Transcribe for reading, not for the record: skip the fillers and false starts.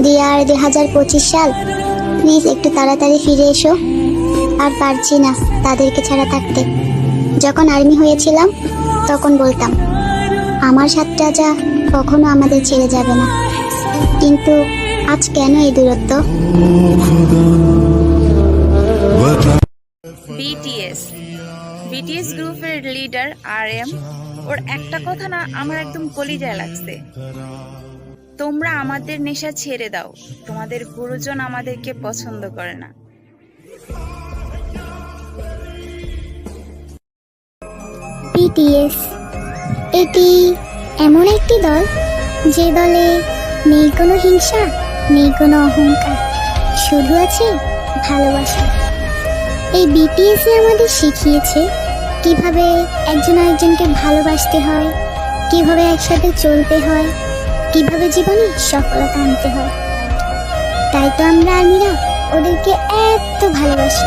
Deer 2025 সাল, please একটু তাড়াতাড়ি ফিরে এসো। আর পারছি না তাদেরকে ছাড়া থাকতে। যখন আর্মি হয়েছিলাম তখন বলতাম আমার সাথে যা কখনো আমাদের ছেড়ে যাবে না, কিন্তু আজ কেন এই দূরত্ব? বিটিএস বিটিএস গ্রুপের লিডার RM, ওর একটা কথা না আমার একদম কলিজায় লাগছে। তোমরা আমাদের নেশা ছেড়ে দাও, তোমাদের গুরুজন আমাদেরকে পছন্দ করে না। বিটিএস এটি এমন একটি দল যে দলে নেই কোনো হিংসা, নেই কোনো অহংকার, শুধু আছে ভালোবাসা। এই বিটিএস আমাদের শিখিয়েছে কিভাবে একজন আরেকজনকে ভালোবাসতে হয়, কিভাবে একসাথে চলতে হয়, কিভাবে জীবনে সফলতা আনতে হয়। তাই তো আমরা আর্মিরা ওদেরকে এত ভালোবাসি।